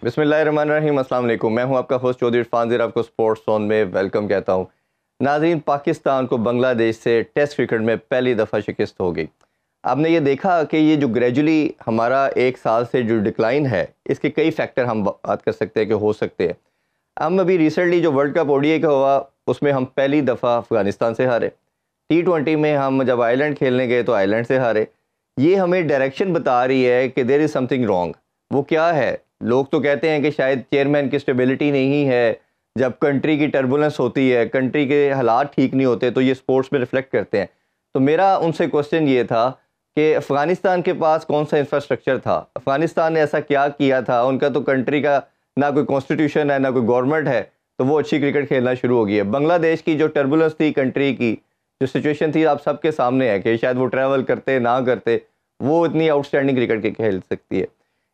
बिस्मिल्लाहिर्रहमानिर्रहीम, अस्सलाम वालेकुम। मैं हूं आपका होस्ट चौधरी इरफान ज़ीर, आपको स्पोर्ट्स जोन में वेलकम कहता हूं। नाज़रीन, पाकिस्तान को बांग्लादेश से टेस्ट क्रिकेट में पहली दफ़ा शिकस्त हो गई। आपने ये देखा कि ये जो ग्रेजुअली हमारा एक साल से जो डिक्लाइन है, इसके कई फैक्टर हम बात कर सकते हैं कि हो सकते हैं। हम अभी रिसेंटली जो वर्ल्ड कप ओडीआई का हुआ, उसमें हम पहली दफ़ा अफ़गानिस्तान से हारे। T20 में हम जब आयरलैंड खेलने गए तो आयरलैंड से हारे। ये हमें डायरेक्शन बता रही है कि देयर इज़ समथिंग रॉन्ग। वो क्या है? लोग तो कहते हैं कि शायद चेयरमैन की स्टेबिलिटी नहीं है। जब कंट्री की टर्बुलेंस होती है, कंट्री के हालात ठीक नहीं होते, तो ये स्पोर्ट्स में रिफ्लेक्ट करते हैं। तो मेरा उनसे क्वेश्चन ये था कि अफ़गानिस्तान के पास कौन सा इंफ्रास्ट्रक्चर था? अफ़गानिस्तान ने ऐसा क्या किया था? उनका तो कंट्री का ना कोई कॉन्स्टिट्यूशन है, ना कोई गवर्नमेंट है, तो वो अच्छी क्रिकेट खेलना शुरू हो गई है। बांग्लादेश की जो टर्बुलेंस थी कंट्री की, जो सिचुएशन थी, आप सबके सामने है कि शायद वो ट्रैवल करते ना करते, वो इतनी आउटस्टैंडिंग क्रिकेट के खेल सकती है।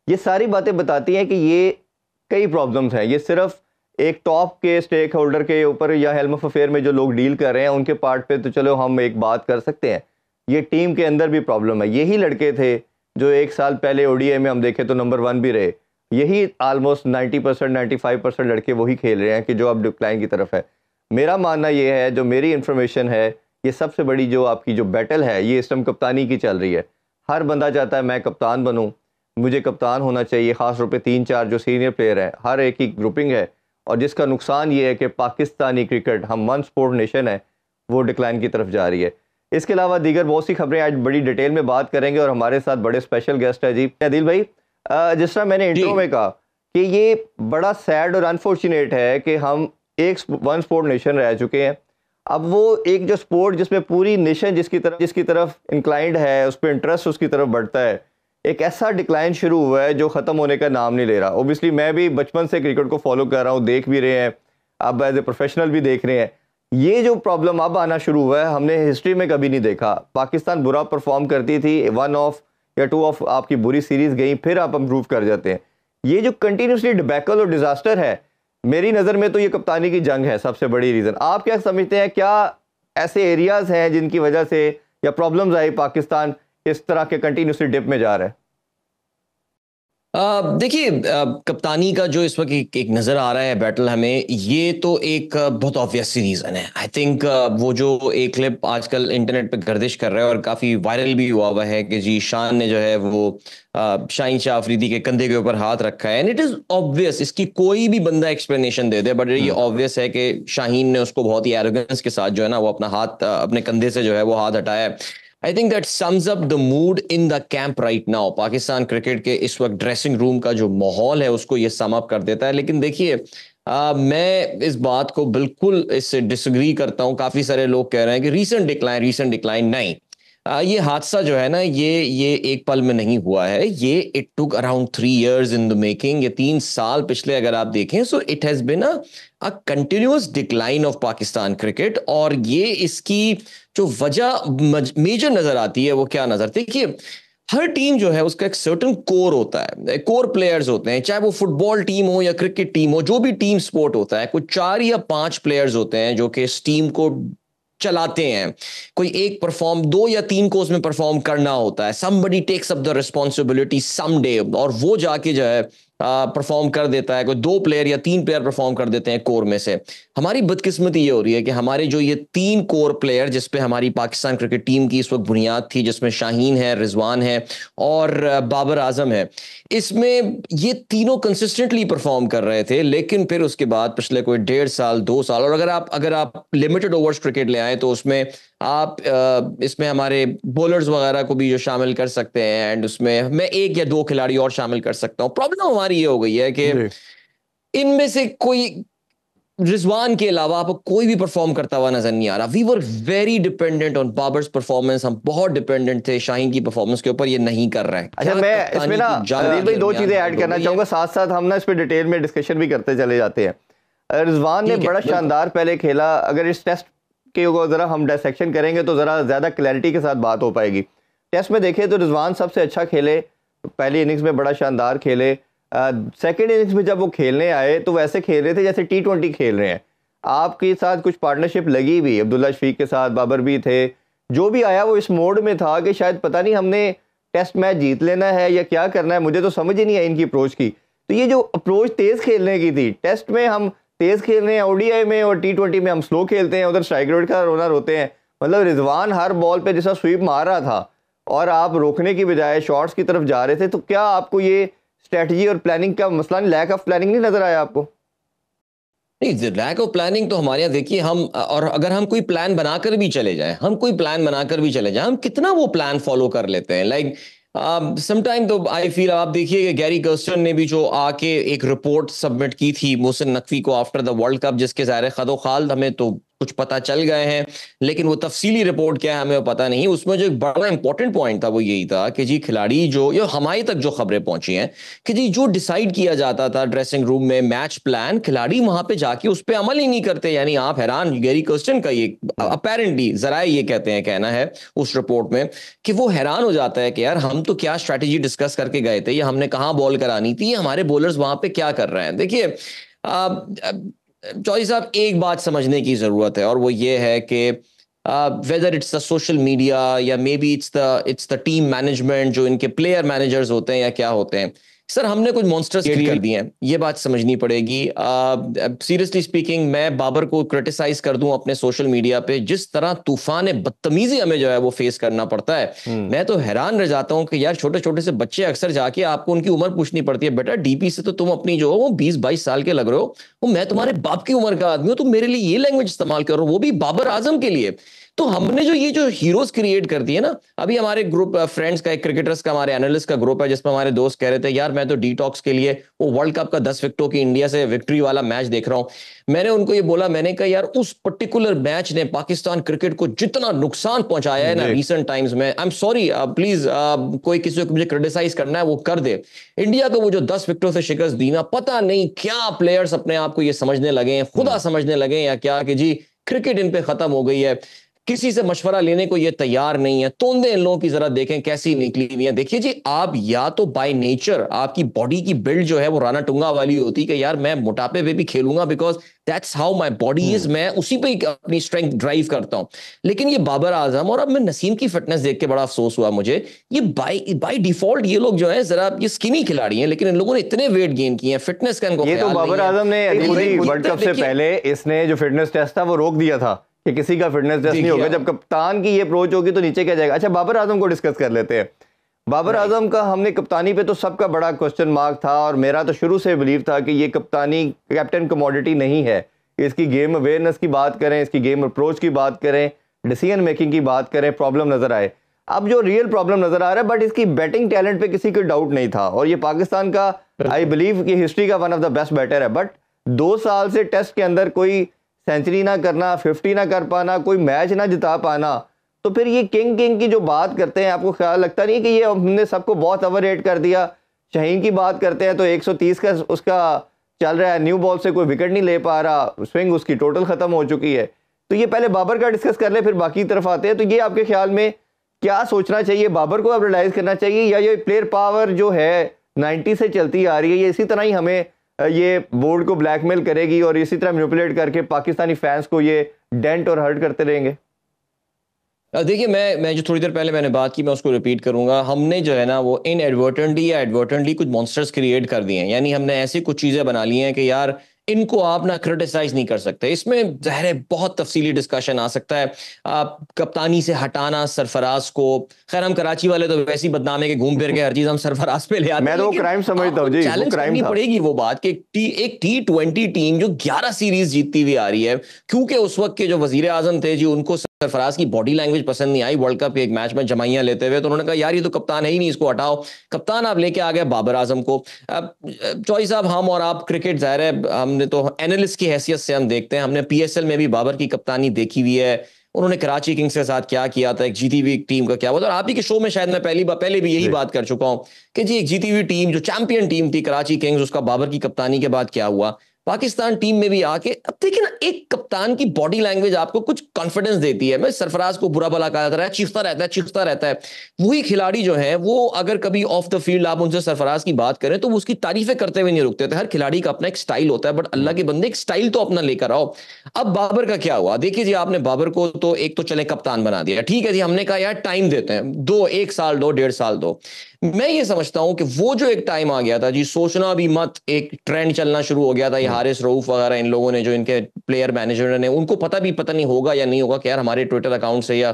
ये सारी बातें बताती हैं कि ये कई प्रॉब्लम्स हैं। ये सिर्फ एक टॉप के स्टेक होल्डर के ऊपर या हेल्म ऑफ अफेयर में जो लोग डील कर रहे हैं उनके पार्ट पे तो चलो हम एक बात कर सकते हैं। ये टीम के अंदर भी प्रॉब्लम है। यही लड़के थे जो एक साल पहले ओडीआई में हम देखें तो नंबर 1 भी रहे। यही ऑलमोस्ट 90% 95% लड़के वही खेल रहे हैं कि जो अब डिक्लाइन की तरफ है। मेरा मानना ये है, जो मेरी इंफॉर्मेशन है, ये सबसे बड़ी जो आपकी जो बैटल है, ये इस टाइम कप्तानी की चल रही है। हर बंदा चाहता है मैं कप्तान बनूं, मुझे कप्तान होना चाहिए। ख़ास तौर पे 3-4 जो सीनियर प्लेयर हैं, हर एक की ग्रुपिंग है। और जिसका नुकसान ये है कि पाकिस्तानी क्रिकेट, हम वन स्पोर्ट नेशन है, वो डिक्लाइन की तरफ जा रही है। इसके अलावा दीगर बहुत सी खबरें आज बड़ी डिटेल में बात करेंगे और हमारे साथ बड़े स्पेशल गेस्ट है जी आदिल भाई। जिस तरह मैंने इंट्रो में कहा कि ये बड़ा सैड और अनफॉर्चुनेट है कि हम एक वन स्पोर्ट नेशन रह चुके हैं। अब वो एक जो स्पोर्ट जिसमें पूरी नेशन जिसकी तरफ इंक्लाइंड है, उस पर इंटरेस्ट उसकी तरफ बढ़ता है, एक ऐसा डिक्लाइन शुरू हुआ है जो ख़त्म होने का नाम नहीं ले रहा। ओबियसली मैं भी बचपन से क्रिकेट को फॉलो कर रहा हूँ, देख भी रहे हैं, अब एज ए प्रोफेशनल भी देख रहे हैं। ये जो प्रॉब्लम अब आना शुरू हुआ है, हमने हिस्ट्री में कभी नहीं देखा। पाकिस्तान बुरा परफॉर्म करती थी, 1 ऑफ या 2 ऑफ आपकी बुरी सीरीज गई, फिर आप इम्प्रूव कर जाते हैं। ये जो कंटिन्यूसली डिबैकल और डिजास्टर है, मेरी नज़र में तो ये कप्तानी की जंग है सबसे बड़ी रीज़न। आप क्या समझते हैं? क्या ऐसे एरियाज हैं जिनकी वजह से या प्रॉब्लम्स आई, पाकिस्तान इस तरह के कंटिन्यूसली डिप में जा रहा है? देखिए, कप्तानी का जो इस वक्त एक नज़र आ रहा है बैटल हमें, ये तो एक बहुत ऑब्वियस सी रीज़न है। आई थिंक वो जो एक क्लिप आजकल इंटरनेट पे गर्दिश कर रहा है और काफ़ी वायरल भी हुआ है कि जी शान ने जो है वो शाहीन शाह अफरीदी के कंधे के ऊपर हाथ रखा है। एंड इट इज़ ऑब्वियस, इसकी कोई भी बंदा एक्सप्लेनेशन दे दे, बट ये ऑब्वियस है कि शाहीन ने उसको बहुत ही एरोगेंस के साथ जो है ना वो अपना हाथ अपने कंधे से जो है वो हाथ हटाया है। I think that sums up the mood in the camp right now. Pakistan cricket के इस वक्त ड्रेसिंग रूम का जो माहौल है उसको ये सम अप कर देता है। लेकिन देखिए, मैं इस बात को बिल्कुल इससे डिसएग्री करता हूं। काफी सारे लोग कह रहे हैं कि रीसेंट डिक्लाइन नहीं। ये हादसा जो है ना, ये एक पल में नहीं हुआ है। ये it took around 3 years in the making. ये 3 साल पिछले अगर आप देखें, so it has been a continuous decline of Pakistan cricket. और ये इसकी जो वजह मेजर नजर आती है वो क्या नजर, देखिए, हर टीम जो है उसका एक सर्टेन कोर होता है, कोर प्लेयर्स होते हैं, चाहे वो फुटबॉल टीम हो या क्रिकेट टीम हो, जो भी टीम स्पोर्ट होता है, कुछ 4 या 5 प्लेयर्स होते हैं जो कि इस टीम को चलाते हैं। कोई एक परफॉर्म 2 या 3 को उसमें परफॉर्म करना होता है। Somebody takes up the responsibility someday, और वो जाके जो है परफॉर्म कर देता है। कोई 2 प्लेयर या 3 प्लेयर परफॉर्म कर देते हैं कोर में से। हमारी बदकिस्मती ये हो रही है कि हमारे जो ये 3 कोर प्लेयर जिसपे हमारी पाकिस्तान क्रिकेट टीम की इस वक्त बुनियाद थी, जिसमें शाहीन है, रिजवान है और बाबर आजम है, इसमें ये तीनों कंसिस्टेंटली परफॉर्म कर रहे थे। लेकिन फिर उसके बाद पिछले कोई 1.5 साल 2 साल, और अगर आप लिमिटेड ओवर्स क्रिकेट ले आए तो उसमें आप इसमें हमारे बॉलर्स वगैरह को भी जो शामिल कर सकते हैं, एंड उसमें मैं 1 या 2 खिलाड़ी और शामिल कर सकता हूँ। प्रॉब्लम हमारी ये हो गई है कि इनमें से कोई, रिजवान के अलावा आपको कोई भी परफॉर्म करता हुआ नजर नहीं आ रहा। We were very dependent on Babar's performance. हम बहुत डिपेंडेंट थे शाहीन की परफॉर्मेंस के ऊपर। ये नहीं कर रहा है। अच्छा, मैं इसमें ना आदिल भाई 2 चीजें ऐड करना चाहूंगा, साथ साथ हम ना इस पर डिटेल में डिस्कशन भी करते चले जाते हैं। रिजवान ने बड़ा शानदार पहले खेला। अगर इस टेस्ट के ज़रा हम डायसेक्शन करेंगे तो ज़रा ज़्यादा क्लैरिटी के साथ बात हो पाएगी। टेस्ट में देखें तो रिजवान सबसे अच्छा खेले, पहली इनिंग्स में बड़ा शानदार खेले। सेकंड इनिंग्स में जब वो खेलने आए तो वैसे खेल रहे थे जैसे T20 खेल रहे हैं। आपके साथ कुछ पार्टनरशिप लगी भी, अब्दुल्ला शफीक के साथ बाबर भी थे। जो भी आया वो इस मोड में था कि शायद पता नहीं हमने टेस्ट मैच जीत लेना है या क्या करना है। मुझे तो समझ ही नहीं आई इनकी अप्रोच की तो ये जो अप्रोच तेज़ खेलने की थी, टेस्ट में हम तेज़ खेल रहे हैं, ओडीआई में और T20 में हम स्लो खेलते हैं, उधर स्ट्राइक रेट का रनर होते हैं। मतलब रिजवान हर बॉल पे जैसा स्वीप मार रहा था और आप रोकने की बजाय शॉट्स की तरफ जा रहे थे, तो क्या आपको ये स्ट्रेटजी और प्लानिंग का मसला नहीं, लैक ऑफ प्लानिंग नहीं नजर आया आपको? नहीं, लैक ऑफ प्लानिंग तो हमारे यहाँ देखिए, हम और अगर हम कोई प्लान बनाकर भी चले जाएं, हम कितना वो प्लान फॉलो कर लेते हैं। लाइक समटाइम तो आई फील, आप देखिए कि गैरी कर्स्टन ने भी जो आके एक रिपोर्ट सबमिट की थी मोहसिन नकवी को आफ्टर द वर्ल्ड कप, जिसके ज़ाहिर खदोखाल हमें तो कुछ पता चल गए हैं, लेकिन वो तफसीली रिपोर्ट क्या है हमें पता नहीं। उसमें जो एक बड़ा इंपॉर्टेंट पॉइंट था वो यही था कि जी खिलाड़ी जो, ये हमारे तक जो खबरें पहुंची हैं कि जी जो डिसाइड किया जाता था ड्रेसिंग रूम में मैच प्लान, खिलाड़ी वहां पे जाके उस पर अमल ही नहीं करते। यानी आप हैरान, गैरी कर्स्टन का ये अपेरेंटली जरा ये कहते हैं, कहना है उस रिपोर्ट में कि वो हैरान हो जाता है कि यार हम तो क्या स्ट्रैटेजी डिस्कस करके गए थे, या हमने कहाँ बॉल करानी थी, हमारे बॉलर्स वहां पे क्या कर रहे हैं। देखिए चौधरी साहब, एक बात समझने की जरूरत है और वो ये है कि whether it's the social media या may be it's the team management, जो इनके प्लेयर मैनेजर्स होते हैं या क्या होते हैं, सर हमने कुछ मॉन्स्टर्स क्रिएट कर दिए हैं, ये बात समझनी पड़ेगी। सीरियसली स्पीकिंग, मैं बाबर को क्रिटिसाइज कर दूं अपने सोशल मीडिया पे, जिस तरह तूफान बदतमीजी हमें जो है वो फेस करना पड़ता है, मैं तो हैरान रह जाता हूं कि यार छोटे छोटे से बच्चे अक्सर जाके आपको उनकी उम्र पूछनी पड़ती है, बेटा डीपी से तो तुम अपनी जो हो वो 20-22 साल के लग रहे हो, वो मैं तुम्हारे बाप की उम्र का आदमी हूं, तुम मेरे लिए ये लैंग्वेज इस्तेमाल करो, वो भी बाबर आजम के लिए। तो हमने जो ये जो हीरोज क्रिएट कर दिए ना, अभी हमारे ग्रुप फ्रेंड्स का, एक क्रिकेटर्स का, हमारे एनालिस्ट का ग्रुप है, जिसमें हमारे दोस्त कह रहे थे यार मैं तो डिटॉक्स के लिए वो वर्ल्ड कप का 10 विकेटों की इंडिया से विक्ट्री वाला मैच देख रहा हूं। मैंने उनको ये बोला, मैंने कहा यार उस पर्टिकुलर मैच ने पाकिस्तान क्रिकेट को जितना नुकसान पहुंचाया है ना रिसेंट टाइम्स में, आई एम सॉरी प्लीज, कोई किसी को मुझे क्रिटिसाइज करना है वो कर दे, इंडिया को वो जो 10 विकेटों से शिकस्त दी ना, पता नहीं क्या प्लेयर्स अपने आप को ये समझने लगे हैं, खुदा समझने लगे हैं या क्या, कि जी क्रिकेट इन पे खत्म हो गई है, किसी से मशवरा लेने को ये तैयार नहीं है। तोंदे इन लोगों की जरा देखें कैसी निकली हुई है। देखिए जी, आप या तो बाय नेचर आपकी बॉडी की बिल्ड जो है वो राना टुंगा वाली होती कि यार मैं मोटापे पे भी खेलूंगा because that's how my body is, मैं उसी पे अपनी स्ट्रेंथ ड्राइव करता हूं। लेकिन ये बाबर आजम और अब मैं नसीम की फिटनेस देख के बड़ा अफसोस हुआ मुझे, ये बाय डिफॉल्ट ये लोग जो है जरा ये स्किनी खिलाड़ी हैं, लेकिन इन लोगों ने इतने वेट गेन किए हैं, फिटनेस का इनको ये तो बाबर आजम ने वर्ल्ड कप से पहले इसने जो फिटनेस टेस्ट था वो रोक दिया था कि किसी का फिटनेस टेस्ट नहीं होगा, जब कप्तान की ये अप्रोच होगी तो नीचे क्या जाएगा। अच्छा, बाबर आजम को डिस्कस कर लेते हैं। बाबर आजम का हमने कप्तानी पे तो सबका बड़ा क्वेश्चन मार्क था और मेरा तो शुरू से बिलीव था कि ये कप्तानी कैप्टन कमोडिटी नहीं है। इसकी गेम अवेयरनेस की बात करें, इसकी गेम अप्रोच की बात करें, डिसीजन मेकिंग की बात करें, प्रॉब्लम नजर आए। अब जो रियल प्रॉब्लम नजर आ रहा है, बट इसकी बैटिंग टैलेंट पे किसी को डाउट नहीं था और ये पाकिस्तान का आई बिलीव कि हिस्ट्री का one of the best batter है। बट 2 साल से टेस्ट के अंदर कोई सेंचुरी ना करना, 50 ना कर पाना, कोई मैच ना जिता पाना, तो फिर ये किंग की जो बात करते हैं, आपको ख्याल लगता नहीं कि ये हमने सबको बहुत ओवर रेट कर दिया? शाहीन की बात करते हैं तो 130 का उसका चल रहा है, न्यू बॉल से कोई विकेट नहीं ले पा रहा, स्विंग उसकी टोटल खत्म हो चुकी है। तो ये पहले बाबर का डिस्कस कर ले, फिर बाकी तरफ आते हैं। तो ये आपके ख्याल में क्या सोचना चाहिए? बाबर को अब रियलाइज करना चाहिए या ये प्लेयर पावर जो है 90 से चलती आ रही है, ये इसी तरह ही हमें ये बोर्ड को ब्लैकमेल करेगी और इसी तरह मैनिपुलेट करके पाकिस्तानी फैंस को ये डेंट और हर्ट करते रहेंगे? देखिए, मैं जो थोड़ी देर पहले मैंने बात की, मैं उसको रिपीट करूंगा। हमने जो है ना वो इनएडवर्टेंटली या एडवर्टेंटली कुछ मॉन्स्टर्स क्रिएट कर दिए हैं, यानी हमने ऐसी कुछ चीजें बना ली हैं कि यार इनको आप ना क्रिटिसाइज नहीं कर सकते। इसमें ज़ाहिर है बहुत तफसीली डिस्कशन आ सकता है। आप कप्तानी से हटाना सरफराज को, खैर हम कराची वाले तो वैसी बदनाम है कि घूम फिर के हर चीज हम सरफराज पे ले आते हैं। मैं तो क्राइम समझता हूं जी, चैलेंज करनी पड़ेगी वो बात कि एक T20 टीम जो 11 सीरीज जीतती हुई आ रही है, क्योंकि उस वक्त के जो वजीर आजम थे जी, उनको सरफराज की बॉडी लैंग्वेज पसंद नहीं आई वर्ल्ड कप के एक मैच में जमाइयां लेते हुए, तो उन्होंने कहा यार ये तो कप्तान है ही नहीं, इसको हटाओ। कप्तान आप लेके आ गए बाबर आजम को। अब चौधरी साहब, हम और आप क्रिकेट ज़ाहिर है हमने तो एनालिस्ट की हैसियत से हम देखते हैं, हमने PSL में भी बाबर की कप्तानी देखी हुई है, उन्होंने कराची किंग्स के साथ क्या किया था, एक जीती हुई टीम का क्या हुआ था। और आप ही के शो में शायद मैं पहले भी यही बात कर चुका हूं कि जी एक जीती हुई टीम जो चैंपियन टीम थी कराची किंग्स, उसका बाबर की कप्तानी के बाद क्या हुआ। पाकिस्तान टीम में भी आके अब देखिए ना, एक कप्तान की बॉडी लैंग्वेज आपको कुछ कॉन्फिडेंस देती है। मैं सरफराज को बुरा भला कहा जाता है, चीखता रहता है। वही खिलाड़ी जो है वो अगर कभी ऑफ द फील्ड आप उनसे सरफराज की बात करें तो वो उसकी तारीफें करते हुए नहीं रुकते थे। हर खिलाड़ी का अपना एक स्टाइल होता है, बट अल्लाह के बंदे एक स्टाइल तो अपना लेकर आओ। अब बाबर का क्या हुआ, देखिए जी, आपने बाबर को तो एक तो चले कप्तान बना दिया, ठीक है जी, हमने कहा यार टाइम देते हैं, 1 साल दो, 1.5 साल दो। मैं ये समझता हूं कि वो जो एक टाइम आ गया था जी, सोचना भी मत, एक ट्रेंड चलना शुरू हो गया था, ये हारिस रऊफ वगैरह इन लोगों ने, जो इनके प्लेयर मैनेजर ने, उनको पता नहीं होगा या नहीं होगा कि यार हमारे ट्विटर अकाउंट से या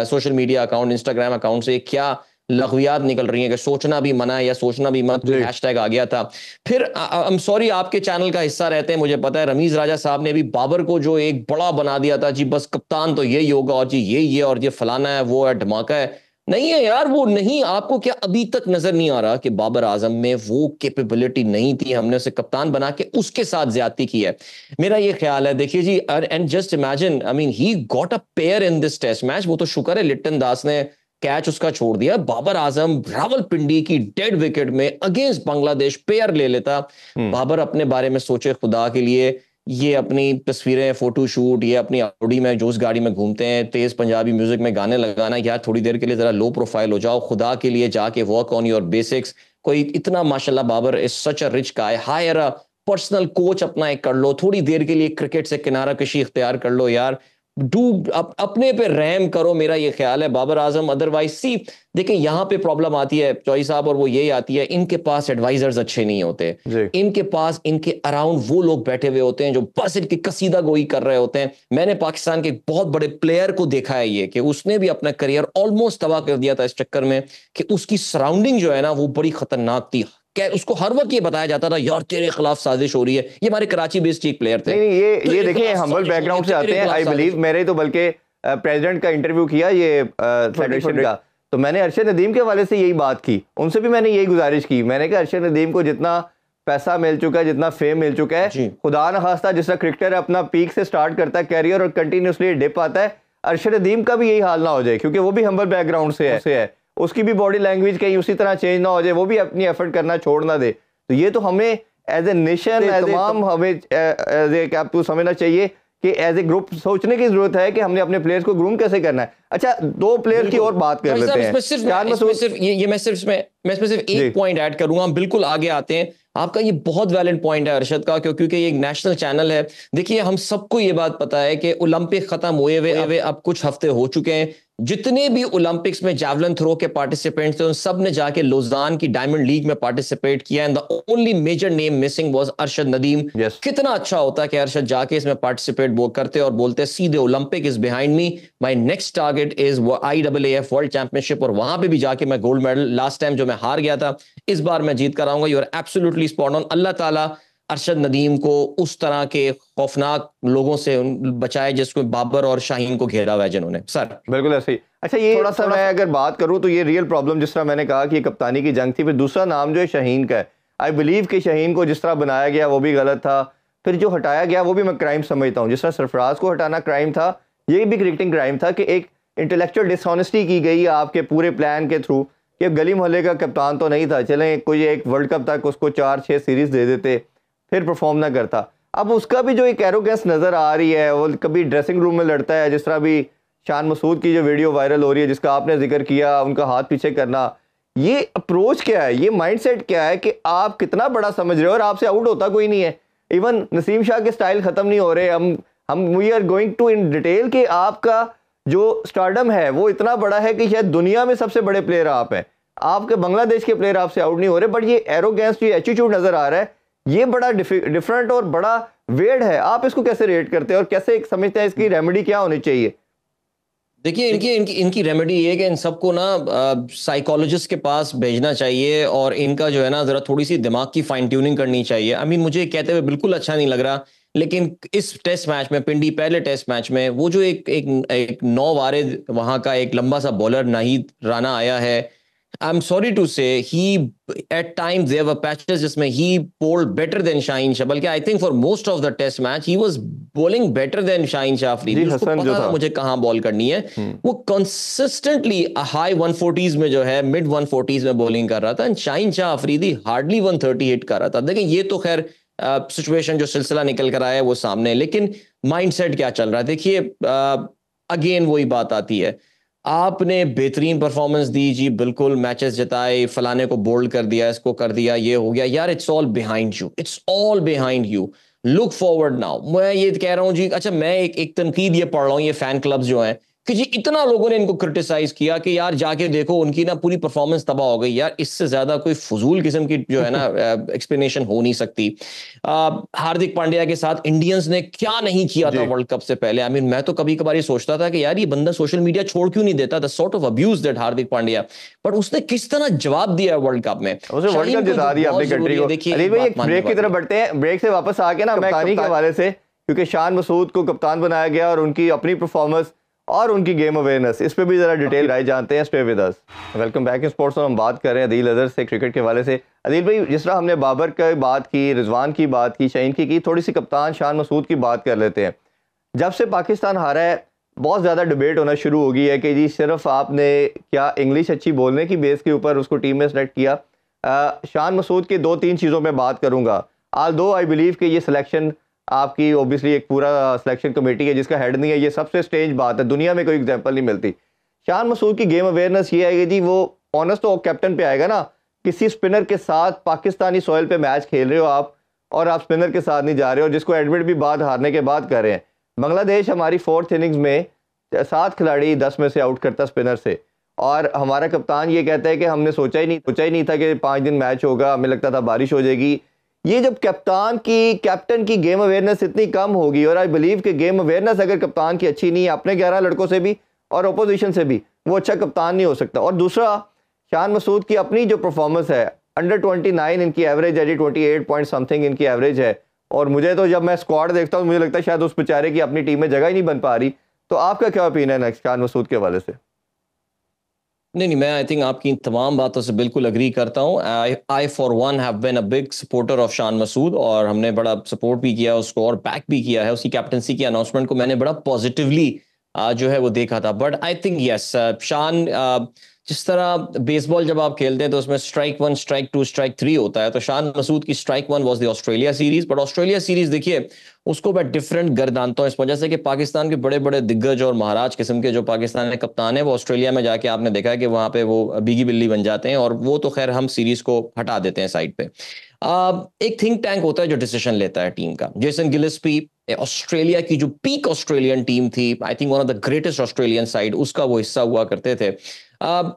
social media account, Instagram account से क्या लघवियात निकल रही हैं कि सोचना भी मना है या सोचना भी मत, हैशटैग आ गया था। फिर आई एम सॉरी, आपके चैनल का हिस्सा रहते हैं, मुझे पता है, रमीज राजा साहब ने भी बाबर को जो एक बड़ा बना दिया था जी, बस कप्तान तो यही होगा और जी ये और ये फलाना है, वो है, धमाका है। नहीं है यार, वो नहीं। आपको क्या अभी तक नजर नहीं आ रहा कि बाबर आजम में वो कैपेबिलिटी नहीं थी? हमने उसे कप्तान बना के उसके साथ ज्यादती की है, मेरा ये ख्याल है। देखिए जी, and just imagine, I mean he got a pair in this test match. वो तो शुक्र है लिट्टन दास ने कैच उसका छोड़ दिया। बाबर आजम रावलपिंडी की डेड विकेट में अगेंस्ट बांग्लादेश पेयर ले लेता। बाबर अपने बारे में सोचे खुदा के लिए, ये अपनी तस्वीरें, फोटो शूट, ये अपनी ऑडी में जो उस गाड़ी में घूमते हैं, तेज पंजाबी म्यूजिक में गाने लगाना, यार थोड़ी देर के लिए जरा लो प्रोफाइल हो जाओ, खुदा के लिए जाके वर्क ऑन योर बेसिक्स। कोई इतना माशाल्लाह, Babar is such a rich guy, hire a personal coach अपना एक कर लो, थोड़ी देर के लिए क्रिकेट से किनारा कशी इख्तियार कर लो यार, डू अपने पे रहम करो, मेरा ये ख्याल है बाबर आजम। अदरवाइज सी देखिए, यहाँ पे प्रॉब्लम आती है चौई साहब, और वो यही आती है, इनके पास एडवाइजर्स अच्छे नहीं होते, इनके पास इनके अराउंड वो लोग बैठे हुए होते हैं जो बस इनकी कसीदा गोई कर रहे होते हैं। मैंने पाकिस्तान के एक बहुत बड़े प्लेयर को देखा है ये, कि उसने भी अपना करियर ऑलमोस्ट तबाह कर दिया था इस चक्कर में कि उसकी सराउंडिंग जो है ना वो बड़ी खतरनाक थी। उसको हर वक्त ये बताया जाता था यार तेरे खिलाफ साजिश हो रही है। ये हमारे कराची बेस्ड एक प्लेयर थे। नहीं, ये देखिए हम्बल बैकग्राउंड से आते हैं, आई बिलीव। मेरे तो बल्कि प्रेसिडेंट का इंटरव्यू किया ये फेडरेशन का, तो मैंने अरशद नदीम के वाले से यही बात की, उनसे भी मैंने यही गुजारिश की। मैंने कहा अरशद नदीम को जितना पैसा मिल चुका है, जितना फेम मिल चुका है, खुदा न खास्ता जिस तरह क्रिकेटर अपना पीक से स्टार्ट करता है कैरियर और कंटिन्यूसली डिप आता है, अरशद नदीम का भी यही हाल ना हो जाए, क्योंकि वो भी हम्बल बैकग्राउंड से है, उसकी भी बॉडी लैंग्वेज कहीं उसी तरह चेंज ना हो जाए, वो भी अपनी एफर्ट करना छोड़ ना दे। तो ये तो हमें एज ए नेशन, तमाम हमें एज ए क्या तू समझना चाहिए कि एज ए ग्रुप सोचने की जरूरत है कि हमने अपने प्लेयर्स को ग्रूम कैसे करना है। अच्छा, दो प्लेयर की और बात कर लेते हैं। मैं सिर्फ एक पॉइंट ऐड करूंगा, बिल्कुल आगे आते हैं। आपका ये बहुत वैलिड पॉइंट है अरशद का, क्योंकि ये एक नेशनल चैनल है। देखिए, हम सबको ये बात पता है कि ओलंपिक खत्म हुए हुए अब कुछ हफ्ते हो चुके हैं। जितने भी ओलंपिक्स में जावलिन थ्रो के पार्टिसिपेंट्स थे, उन सब ने जाके लुज़ान की डायमंड लीग में पार्टिसिपेट किया, and the only major name missing was Arshad Nadeem. कितना अच्छा होता कि अरशद जाके इसमें पार्टिसिपेट वो करते और बोलते सीधे Olympic is behind me, my next target is IAAF world championship, और वहां पे भी जाके मैं गोल्ड मेडल, लास्ट टाइम जो मैं हार गया था इस बार मैं जीत कर आऊंगा। You are absolutely spot on. Allah Taala Arshad Nadeem को उस तरह के खौफनाक लोगों से बचाए जिसको बाबर और शाहीन को घेरा हुआ है जिन्होंने। सर बिल्कुल ऐसे ही। अच्छा, ये थोड़ा सा मैं अगर बात करूं तो ये रियल प्रॉब्लम, जिस तरह मैंने कहा कि कप्तानी की जंग थी, फिर दूसरा नाम जो है शाहीन का है। आई बिलीव कि शाहीन को जिस तरह बनाया गया वो भी गलत था, फिर जो हटाया गया वो भी मैं क्राइम समझता हूँ। जिस तरह सरफराज को हटाना क्राइम था, ये भी क्रिकेटिंग क्राइम था कि एक इंटेलेक्चुअल डिसऑनेस्टी की गई आपके पूरे प्लान के थ्रू, कि गली मोहल्ले का कप्तान तो नहीं था, चलें कोई एक वर्ल्ड कप तक उसको 4-6 सीरीज दे देते, फिर परफॉर्म ना करता। अब उसका भी जो एक एरोगेंस नज़र आ रही है, वो कभी ड्रेसिंग रूम में लड़ता है, जिस तरह भी शान मसूद की जो वीडियो वायरल हो रही है जिसका आपने जिक्र किया, उनका हाथ पीछे करना, ये अप्रोच क्या है, ये माइंडसेट क्या है कि आप कितना बड़ा समझ रहे हो और आपसे आउट होता कोई नहीं है। इवन नसीम शाह के स्टाइल ख़त्म नहीं हो रहे। हम we are going to in detail कि आपका जो स्टारडम है वो इतना बड़ा है कि शायद दुनिया में सबसे बड़े प्लेयर आप हैं, आपके बांग्लादेश के प्लेयर आपसे आउट नहीं हो रहे, बट ये एरोगेंस, ये एटीट्यूड नज़र आ रहा है, ये बड़ा डिफरेंट और बड़ा वेड है। आप इसको कैसे रेट करते हैं और कैसे समझते हैं इसकी रेमेडी क्या होनी चाहिए? देखिए, इनकी रेमेडी ये है कि इन सबको ना साइकोलॉजिस्ट के पास भेजना चाहिए और इनका जो है ना जरा थोड़ी सी दिमाग की फाइन ट्यूनिंग करनी चाहिए। आई मीन, मुझे कहते हुए बिल्कुल अच्छा नहीं लग रहा, लेकिन इस टेस्ट मैच में, पिंडी पहले टेस्ट मैच में, वो जो एक नौ वारिद वहां का एक लंबा सा बॉलर नाहिद राना आया है, I am sorry to say, he at times there were patches जिसमें he bowled better than Shaheen Shah, बल्कि I think for most of the test match he was bowling better than Shaheen Shah Afridi. उसको पता था मुझे कहां बॉल करनी है। वो कंसिस्टेंटली हाई 140s में जो है, मिड 140s में बॉलिंग कर रहा था, and Shaheen Shah Afridi hardly 130 hit कर रहा था। देखिए, ये तो खैर सिचुएशन जो सिलसिला निकल कर आया है वो सामने, लेकिन माइंडसेट क्या चल रहा है? देखिए, अगेन वही बात आती है, आपने बेहतरीन परफॉर्मेंस दी जी, बिल्कुल मैचेस जिताए, फलाने को बोल्ड कर दिया, इसको कर दिया, ये हो गया यार, it's all behind you, it's all behind you, look forward now. मैं ये कह रहा हूं जी, अच्छा मैं एक तनकीद ये पढ़ रहा हूं, ये फैन क्लब्स जो हैं कि जी इतना लोगों ने इनको क्रिटिसाइज किया कि यार जाके देखो उनकी ना पूरी परफॉर्मेंस तबाह हो गई। यार इससे ज्यादा कोई फजूल किस्म की जो है ना एक्सप्लेनेशन हो नहीं सकती। हार्दिक पांड्या के साथ इंडियंस ने क्या नहीं किया था जी। वर्ल्ड कप से पहले। आई मीन मैं तो कभी कभार ये सोचता था कि यार ये बंदा सोशल मीडिया छोड़ क्यों नहीं देता, the sort of abuse that Hardik Pandya, but उसने किस तरह जवाब दिया वर्ल्ड कप में। उसे वर्ल्ड कप शाहीन को जिता जो दिया बहुत अपनी कंट्री जरूरी को। है, देखिए अली एक भाई बात एक मानने ब्रेक की तरफ वाली है। बढ़ते हैं, ब्रेक से वापस आके ना मैं कप्तानी के हवाले से, क्योंकि शान मसूद को कप्तान बनाया गया और उनकी अपनी परफॉर्मेंस और उनकी गेम अवेयरनेस, इस पे भी जरा डिटेल राय जानते हैं। Stay with us. Welcome back in sports. हम बात कर रहे हैं अदील अजहर से क्रिकेट के हवाले से। अदील भाई, जिस तरह हमने बाबर की बात की, रिजवान की बात की, शाहीन की थोड़ी सी कप्तान शान मसूद की बात कर लेते हैं। जब से पाकिस्तान हारा है बहुत ज़्यादा डिबेट होना शुरू हो गई है कि जी सिर्फ आपने क्या इंग्लिश अच्छी बोलने की बेस के ऊपर उसको टीम में सेलेक्ट किया। शान मसूद की दो तीन चीज़ों में बात करूंगा। आल दो आई बिलीव कि ये सिलेक्शन आपकी ओबियसली एक पूरा सिलेक्शन कमेटी है जिसका हेड नहीं है, ये सबसे स्ट्रेंज बात है, दुनिया में कोई एग्जांपल नहीं मिलती। शान मसूद की गेम अवेयरनेस ये है कि जी वो ऑनर्स तो कैप्टन पे आएगा ना, किसी स्पिनर के साथ पाकिस्तानी सॉइल पे मैच खेल रहे हो आप और आप स्पिनर के साथ नहीं जा रहे हो, जिसको एडमिट भी बात हारने के बाद कर रहे हैं। बांग्लादेश हमारी फोर्थ इनिंग्स में 7 खिलाड़ी 10 में से आउट करता स्पिनर से, और हमारा कप्तान ये कहता है कि हमने सोचा ही नहीं था कि 5 दिन मैच होगा, हमें लगता था बारिश हो जाएगी। ये जब कैप्टन की गेम अवेयरनेस इतनी कम होगी, और आई बिलीव कि गेम अवेयरनेस अगर कप्तान की अच्छी नहीं है, अपने 11 लड़कों से भी और अपोजिशन से भी, वो अच्छा कप्तान नहीं हो सकता। और दूसरा, शान मसूद की अपनी जो परफॉर्मेंस है, अंडर 29 इनकी एवरेज है जी, 28 पॉइंट समथिंग इनकी एवरेज है। और मुझे तो जब मैं स्क्वाड देखता हूँ मुझे लगता है शायद उस बेचारे की अपनी टीम में जगह ही नहीं बन पा रही। तो आपका क्या ओपिनियन है शान मसूद के हवाले से? नहीं, मैं आई थिंक आपकी इन तमाम बातों से बिल्कुल अग्री करता हूँ। I for one have been a big supporter of Shan Masood, और हमने बड़ा सपोर्ट भी किया उसको और बैक भी किया है। उसकी कैप्टनसी की अनाउंसमेंट को मैंने बड़ा पॉजिटिवली जो है वो देखा था। बट आई थिंक यस, शान जिस तरह बेसबॉल जब आप खेलते हैं तो उसमें स्ट्राइक 1, स्ट्राइक 2, स्ट्राइक 3 होता है, तो शान मसूद की strike 1 was the Australia series. But Australia series देखिए उसको मैं डिफरेंट गर्दानता हूं इस वजह से कि पाकिस्तान के बड़े बड़े दिग्गज और महाराज किस्म के जो पाकिस्तान के कप्तान है वो ऑस्ट्रेलिया में जाके आपने देखा है कि वहां पे वो बिगी बिल्ली बन जाते हैं, और वो तो खैर हम सीरीज को हटा देते हैं साइड पे। एक थिंक टैंक होता है जो डिसीजन लेता है टीम का। जेसन गिलेस्पी ऑस्ट्रेलिया की जो पीक ऑस्ट्रेलियन टीम थी, I think one of the greatest Australian side, उसका वो हिस्सा हुआ करते थे।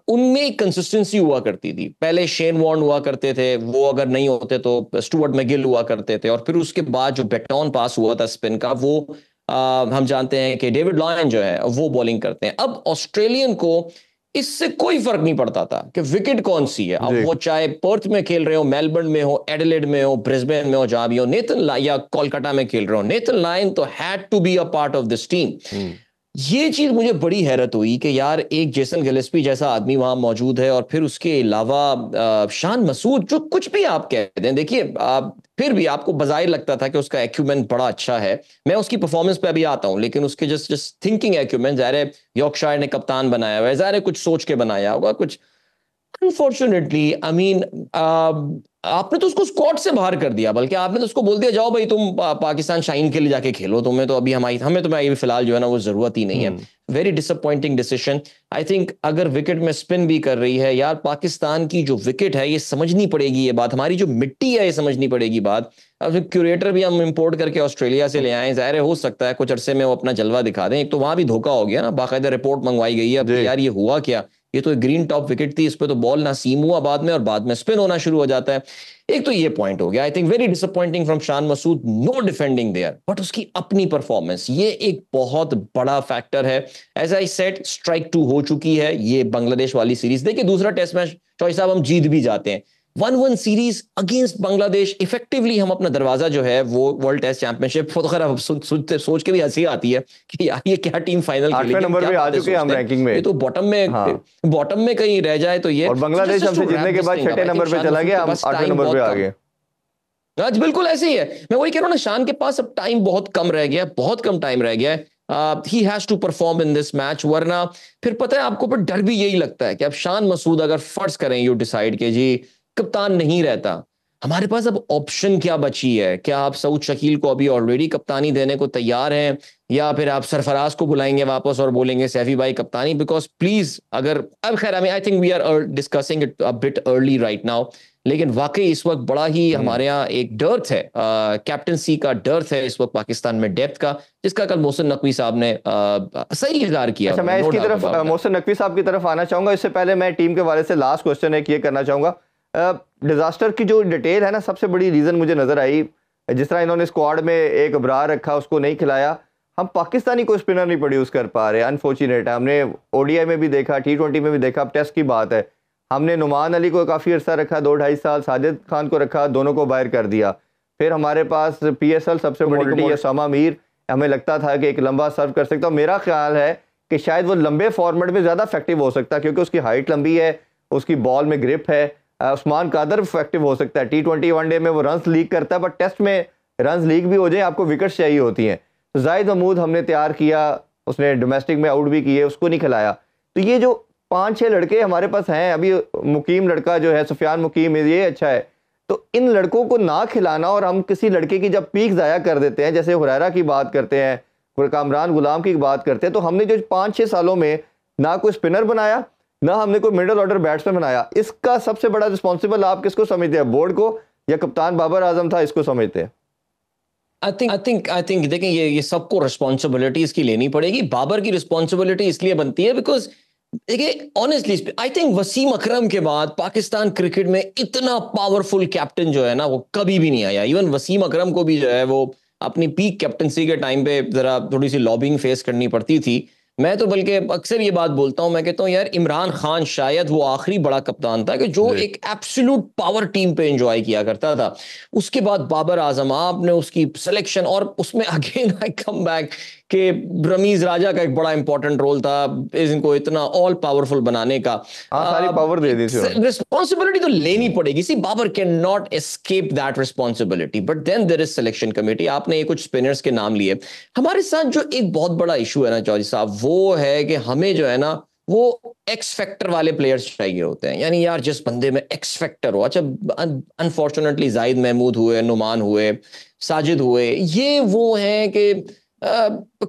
उनमें एक कंसिस्टेंसी हुआ करती थी। पहले शेन वॉर्न हुआ करते थे, वो अगर नहीं होते तो स्टुअर्ट मैगिल हुआ करते थे, और फिर उसके बाद जो बैटन पास हुआ था स्पिन का, वो हम जानते हैं कि डेविड लॉयन जो है वो बॉलिंग करते हैं। अब ऑस्ट्रेलियन को इससे कोई फर्क नहीं पड़ता था कि विकेट कौन सी है। अब वो चाहे पर्थ में खेल रहे हो, मेलबर्न में हो, एडिलेड में हो, ब्रिस्बेन में हो, जहां भी हो, या कोलकाता में खेल रहे हो, नेथन लायन तो had to be a part of this team. ये चीज मुझे बड़ी हैरत हुई कि यार एक जेसन गिलेस्पी जैसा आदमी वहां मौजूद है, और फिर उसके अलावा शान मसूद, जो कुछ भी आप कह दें, देखिए फिर भी आपको बजाय लगता था कि उसका एक्यूमेंट बड़ा अच्छा है। मैं उसकी परफॉर्मेंस पे अभी आता हूं, लेकिन उसके जस्ट थिंकिंग एक्यूमेंट, ज़ाहिर है यॉर्कशायर ने कप्तान बनाया हुआ है, ज़ाहिर है कुछ सोच के बनाया होगा कुछ। अनफॉर्चुनेटली आई मीन आपने तो उसको स्क्वाड से बाहर कर दिया, बल्कि आपने तो उसको बोल दिया जाओ भाई तुम पाकिस्तान शाइन के लिए जाके खेलो, तुम्हें तो अभी हमें तो अभी फिलहाल जो है ना वो जरूरत ही नहीं है। Very disappointing decision. I think अगर विकेट में स्पिन भी कर रही है यार, पाकिस्तान की जो विकेट है ये समझनी पड़ेगी ये बात, हमारी जो मिट्टी है ये समझनी पड़ेगी बात। अब क्यूरेटर भी हम इंपोर्ट करके ऑस्ट्रेलिया से ले आए, जाहिर है हो सकता है कुछ अरसे में वो अपना जलवा दिखा दें। एक तो वहां भी धोखा हो गया ना, बाकायदा रिपोर्ट मंगवाई गई है अब कि यार ये हुआ क्या, ये तो एक ग्रीन टॉप विकेट थी, इस पे तो बॉल ना सीम हुआ बाद में, और बाद में स्पिन होना शुरू हो जाता है। एक तो ये पॉइंट हो गया। I think very disappointing from Shan Masood, no defending there, but उसकी अपनी परफॉर्मेंस ये एक बहुत बड़ा फैक्टर है। एज आई सेड, स्ट्राइक 2 हो चुकी है ये बांग्लादेश वाली सीरीज। देखिए दूसरा टेस्ट मैच चौधरी साहब हम जीत भी जाते हैं, 1-1 सीरीज अगेंस्ट बांग्लादेश, इफेक्टिवली हम अपना दरवाजा जो है वो वर्ल्ड टेस्ट चैंपियनशिप, तो खैर सोच के भी हंसी आती है कि यार ये क्या टीम फाइनल खेलेगी, नंबर पे आ चुके हैं हम रैंकिंग में, ये तो बॉटम में कहीं रह जाए तो ये, और बांग्लादेश हमसे जीतने के बाद 6 नंबर पे चला गया, हम 8वें नंबर पे आ गए। आज बिल्कुल ऐसे ही है। मैं वही कह रहा हूँ ना, शान के पास अब टाइम बहुत कम रह गया है, बहुत कम टाइम रह गया है। He has to perform in this match, वरना फिर पता है आपको, पर डर भी यही लगता है कि अब शान मसूद अगर फर्ज करें यू डिसाइड के जी कप्तान नहीं रहता, हमारे पास अब ऑप्शन क्या बची है? क्या आप सऊद शकील को अभी ऑलरेडी कप्तानी देने को तैयार हैं, या फिर आप सरफराज को बुलाएंगे वापस और बोलेंगे सैफी भाई कप्तानी? बिकॉज प्लीज, अगर अब खैर I think we are discussing it a bit early right now, लेकिन वाकई इस वक्त बड़ा ही हमारे यहाँ एक डर्थ है, कैप्टनसी का डर्थ है इस वक्त पाकिस्तान में, डेप्थ का, जिसका कल मोहसिन नकवी साहब ने सही इजहार किया। अच्छा, मैं इसकी तरफ मोहसिन नकवी साहब की तरफ आना चाहूंगा। इससे पहले मैं टीम के वाले से लास्ट क्वेश्चन एक ये करना चाहूंगा। डिजास्टर की जो डिटेल है ना, सबसे बड़ी रीजन मुझे नजर आई, जिस तरह इन्होंने स्क्वाड में एक अबरार रखा, उसको नहीं खिलाया। हम पाकिस्तानी को स्पिनर नहीं प्रोड्यूस कर पा रहे, अनफॉर्चुनेट है। हमने ओडीआई में भी देखा, T20 में भी देखा, अब टेस्ट की बात है। हमने नुमान अली को काफ़ी अर्सा रखा, 2-2.5 साल, साजिद खान को रखा, दोनों को बाहर कर दिया। फिर हमारे पास PSL सबसे बड़ी कमोडिटी उसामा मीर, हमें लगता था कि एक लंबा सर्व कर सकता। मेरा ख्याल है कि शायद वो लंबे फॉर्मेट में ज़्यादा इफेक्टिव हो सकता है, क्योंकि उसकी हाइट लंबी है, उसकी बॉल में ग्रिप है। उस्मान कादर इफेक्टिव हो सकता है, T20 वनडे में वो रन्स लीक करता है, बट टेस्ट में रन्स लीक भी हो जाए, आपको विकेट्स चाहिए होती हैं। तो जाहिद महमूद हमने तैयार किया, उसने डोमेस्टिक में आउट भी किए, उसको नहीं खिलाया। तो ये जो 5-6 लड़के हमारे पास हैं, अभी मुकीम लड़का जो है सुफियान मुकीम, ये अच्छा है। तो इन लड़कों को ना खिलाना, और हम किसी लड़के की जब पीक ज़ाया कर देते हैं, जैसे हुरैरा की बात करते हैं, कामरान गुलाम की बात करते हैं, तो हमने जो 5-6 सालों में ना कोई स्पिनर बनाया, ना हमने कोई मिडिल ऑर्डर बैट्समैन बनाया। इसका सबसे बड़ा रिस्पॉन्सिबल आप किसको समझते हैं, बोर्ड को या कप्तान बाबर आजम था, इसको समझते हैं? आई थिंक देखें, ये सबको रिस्पॉन्सिबिलिटी इसकी लेनी पड़ेगी। बाबर की रिस्पॉन्सिबिलिटी इसलिए बनती है बिकॉज देखिए, ऑनेस्टली आई थिंक वसीम अकरम के बाद पाकिस्तान क्रिकेट में इतना पावरफुल कैप्टन जो है ना, वो कभी भी नहीं आया। इवन वसीम अकरम को भी जो है वो अपनी पीक कैप्टनसी के टाइम पे जरा थोड़ी सी लॉबिंग फेस करनी पड़ती थी। मैं तो बल्कि अक्सर ये बात बोलता हूं, मैं कहता हूं यार, इमरान खान शायद वो आखिरी बड़ा कप्तान था कि जो एक एब्सोल्यूट पावर टीम पे एंजॉय किया करता था। उसके बाद बाबर आजम, आपने उसकी सिलेक्शन, और उसमें अगेन आई कम बैक कि रमीज राजा का एक बड़ा इंपॉर्टेंट रोल था इनको इतना ऑल पावरफुल बनाने का। सारी पावर दे दी थी। रिस्पॉन्सिबिलिटी तो लेनी पड़ेगी, see Babar can not escape that responsibility, but then there is selection committee. आपने ये कुछ स्पिनर्स के नाम लिए, हमारे साथ जो एक बहुत बड़ा इशू है ना चौधरी साहब, वो है कि हमें जो है ना वो एक्स फैक्टर वाले प्लेयर्स चाहिए होते हैं। यानी यार जिस बंदे में एक्स फैक्टर हो। अच्छा, अनफॉर्चुनेटली जाहिद महमूद हुए, नुमान हुए, साजिद हुए, ये वो हैं कि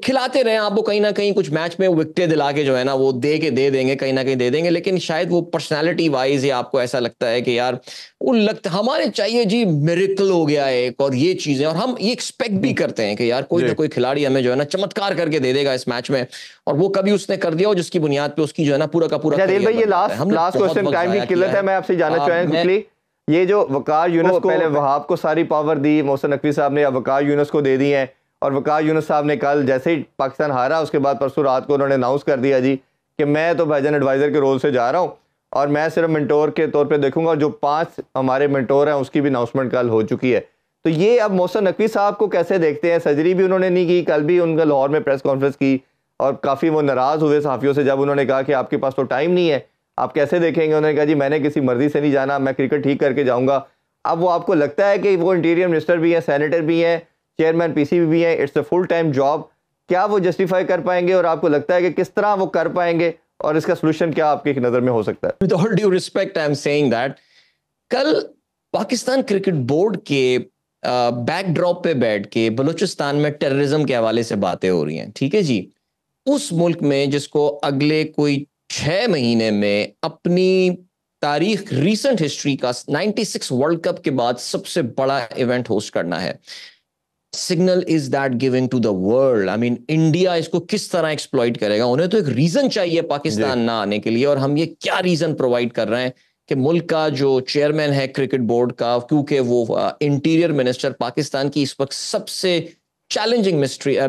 खिलाते रहे आपको, कहीं ना कहीं कुछ मैच में विकेट दिला के जो है ना वो दे देंगे, कहीं ना कहीं दे देंगे, लेकिन शायद वो पर्सनालिटी वाइज या आपको ऐसा लगता है कि यार वो लगता हमारे चाहिए जी मिरेकल हो गया है एक, और ये चीजें, और हम ये एक्सपेक्ट भी करते हैं कि यार कोई ना कोई खिलाड़ी हमें जो है ना चमत्कार करके दे देगा इस मैच में, और वो कभी उसने कर दिया हो जिसकी बुनियाद पे उसकी जो है ना पूरा का पूरा। ये लास्ट क्वेश्चन, टाइम की किल्लत है, मैं आपसे जानना चाहूंगा, ये जो वकार यूनुस को पहले वहाब को सारी पावर दी मोहसिन नकवी साहब ने, अब वकार यूनुस को दे दी है, और वकार यूनुस साहब ने कल जैसे ही पाकिस्तान हारा उसके बाद परसों रात को उन्होंने अनाउंस कर दिया जी कि मैं तो भाईजान एडवाइज़र के रोल से जा रहा हूं, और मैं सिर्फ मेंटोर के तौर पे देखूंगा, और जो 5 हमारे मेंटोर हैं उसकी भी अनाउंसमेंट कल हो चुकी है। तो ये अब मोहसिन नकवी साहब को कैसे देखते हैं? सर्जरी भी उन्होंने नहीं की, कल भी उनका लाहौर में प्रेस कॉन्फ्रेंस की, और काफ़ी वो नाराज़ हुए सहाफ़ियों से जब उन्होंने कहा कि आपके पास तो टाइम नहीं है, आप कैसे देखेंगे? उन्होंने कहा जी मैंने किसी मर्जी से नहीं जाना, मैं क्रिकेट ठीक करके जाऊँगा। अब वो आपको लगता है कि वो इंटीरियर मिनिस्टर भी है, सेनेटर भी हैं, चेयरमैन PCB भी है, it's a full time job, क्या वो जस्टिफाई कर पाएंगे? और आपको लगता है कि किस तरह वो कर पाएंगे, और इसका सोल्यूशन क्या आपकी नज़र में हो सकता है? With all due respect I am saying that कल पाकिस्तान क्रिकेट बोर्ड के बैकड्रॉप पे बैठ के बलूचिस्तान में टेररिज्म के हवाले से बातें हो रही हैं, ठीक है जी। उस मुल्क में जिसको अगले कोई 6 महीने में अपनी तारीख रीसेंट हिस्ट्री का 96 वर्ल्ड कप के बाद सबसे बड़ा इवेंट होस्ट करना है, signal is that giving to the world. I mean India इसको किस तरह एक्सप्लॉइट करेगा? उन्हें तो एक रीजन चाहिए पाकिस्तान ना आने के लिए, और हम ये क्या रीजन प्रोवाइड कर रहे हैं कि मुल्क का जो चेयरमैन है क्रिकेट बोर्ड का, क्योंकि वो इंटीरियर मिनिस्टर पाकिस्तान की इस वक्त सबसे चैलेंजिंग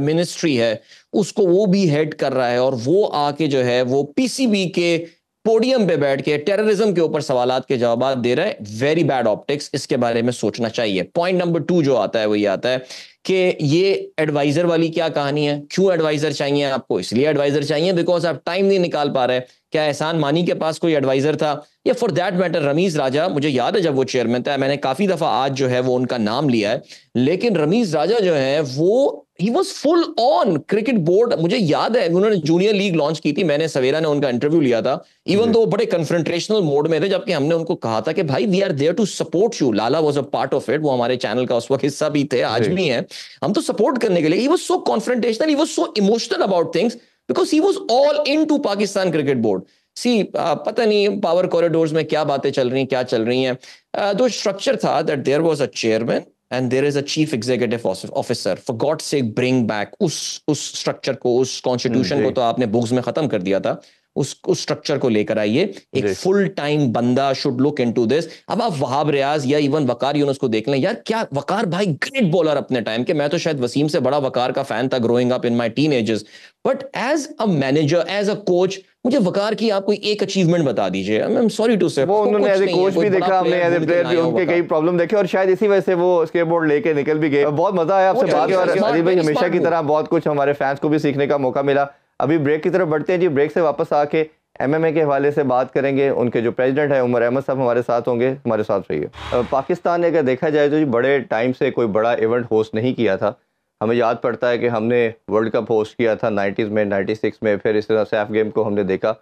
मिनिस्ट्री है, उसको वो भी हेड कर रहा है, और वो आके जो है वो PCB के पोडियम पे बैठ के टेररिज्म के ऊपर सवालात के जवाब दे रहा है। वेरी बैड ऑप्टिक्स, इसके बारे में सोचना चाहिए। पॉइंट नंबर 2 जो आता है वो ये आता है कि ये एडवाइजर वाली क्या कहानी है? क्यों एडवाइजर चाहिए आपको? इसलिए एडवाइजर चाहिए बिकॉज आप टाइम नहीं निकाल पा रहे। क्या एहसान मानी के पास कोई एडवाइजर था? या फॉर दैट मैटर रमीज राजा, मुझे याद है जब वो चेयरमैन था, मैंने काफी दफा आज जो है वो उनका नाम लिया है, लेकिन रमीज राजा जो है वो he was full on cricket board. मुझे याद है उन्होंने जूनियर लीग लॉन्च की थी, मैंने सवेरा ने उनका इंटरव्यू लिया था, इवन तो वो बड़े कन्फ्रंटेशनल मोड में थे, जबकि हमने उनको कहा था कि भाई we are there to support you. Lala was a part of it, वो हमारे चैनल का उस वक्त हिस्सा भी थे, आज भी हैं, हम तो सपोर्ट करने के लिए। He was so confrontational, he was so emotional about things because he was all into Pakistan cricket board. पता नहीं पावर कॉरिडोर्स में क्या बातें चल रही हैं, क्या चल रही हैं। तो स्ट्रक्चर था that there was a chairman and there is a chief executive officer. For God sake bring back उस स्ट्रक्चर को, उस कॉन्स्टिट्यूशन को तो आपने बुक्स में खत्म कर दिया था। उस स्ट्रक्चर को लेकर आइए, एक फुल टाइम बंदा शुड लुक इनटू दिस। अब आप वहाब रियाज या इवन वकार यूनुस को देख लें यार, क्या वकार भाई ग्रेट बॉलर अपने टाइम के, मैं तो शायद वसीम से बड़ा वकार का फैन था growing up in my teenagers, but as a manager, as a coach, मुझे वकार की आप कोई एक अचीवमेंट बता दीजिए। आई एम सॉरी टू से, वो उन्होंने एज ए कोच भी देखा, हमने एज ए प्लेयर भी उनके कई प्रॉब्लम देखे और शायद इसी वजह से वो स्केटबोर्ड लेके निकल भी गए। बहुत मजा आया आपसे बात और अजीज भाई हमेशा की तरह बहुत कुछ हमारे फैंस को भी सीखने का मौका मिला। अभी ब्रेक की तरफ बढ़ते हैं जी। ब्रेक से वापस आके एमएमए के हवाले से बात करेंगे। उनके जो प्रेसिडेंट है उमर अहमद साहब हमारे साथ होंगे, हमारे साथ रहिए। पाकिस्तान ने अगर देखा जाए तो जी बड़े टाइम से कोई बड़ा इवेंट होस्ट नहीं किया था। हमें याद पड़ता है कि हमने वर्ल्ड कप होस्ट किया था 90s में, 96 में, फिर इस तरह सैफ गेम को हमने देखा।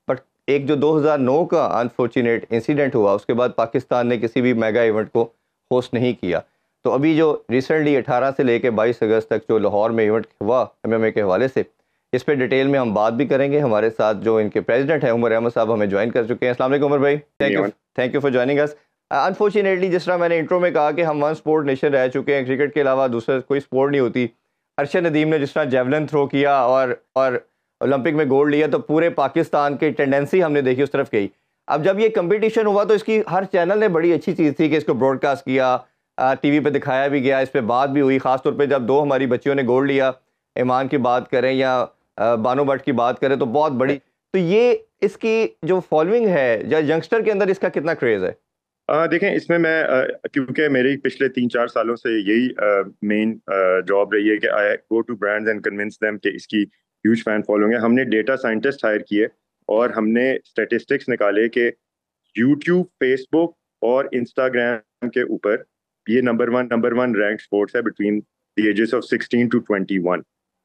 बट एक जो 2009 का अनफॉर्चुनेट इंसिडेंट हुआ, उसके बाद पाकिस्तान ने किसी भी मेगा इवेंट को होस्ट नहीं किया। तो अभी जो रिसेंटली 18 से लेकर 22 अगस्त तक जो लाहौर में इवेंट हुआ एमएमए के हवाले से, इस पे डिटेल में हम बात भी करेंगे। हमारे साथ जो इनके प्रेसिडेंट हैं उमर अहमद साहब हमें ज्वाइन कर चुके हैं। अस्सलाम वालेकुम उमर भाई, thank you for joining us. Unfortunately जिस तरह मैंने इंट्रो में कहा कि हम वन स्पोर्ट नेशन रह चुके हैं, क्रिकेट के अलावा दूसरा कोई स्पोर्ट नहीं होती। अरशद नदीम ने जिस तरह जेवलिन थ्रो किया और ओलंपिक में गोल्ड लिया, तो पूरे पाकिस्तान की टेंडेंसी हमने देखी उस तरफ गई। अब जब ये कंपटीशन हुआ तो इसकी हर चैनल ने बड़ी अच्छी चीज़ थी कि इसको ब्रॉडकास्ट किया, टीवी पे दिखाया भी गया, इस पर बात भी हुई। ख़ासतौर पे जब दो हमारी बच्चियों ने गोल्ड लिया, ईमान की बात करें या बानो भट्ट की बात करें, तो बहुत बड़ी। तो ये इसकी जो फॉलोइंग है या यंगस्टर के अंदर इसका कितना क्रेज़ है? देखें, इसमें मैं क्योंकि मेरे पिछले 3-4 सालों से यही मेन जॉब रही है कि I go to brands and convince them कि इसकी ह्यूज फैन फॉलोइंग है। हमने डेटा साइंटिस्ट हायर किए और हमने स्टैटिस्टिक्स निकाले कि यूट्यूब, फेसबुक और इंस्टाग्राम के ऊपर ये नंबर वन रैंक स्पोर्ट्स है between the ages of 16 to 21।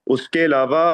उसके अलावा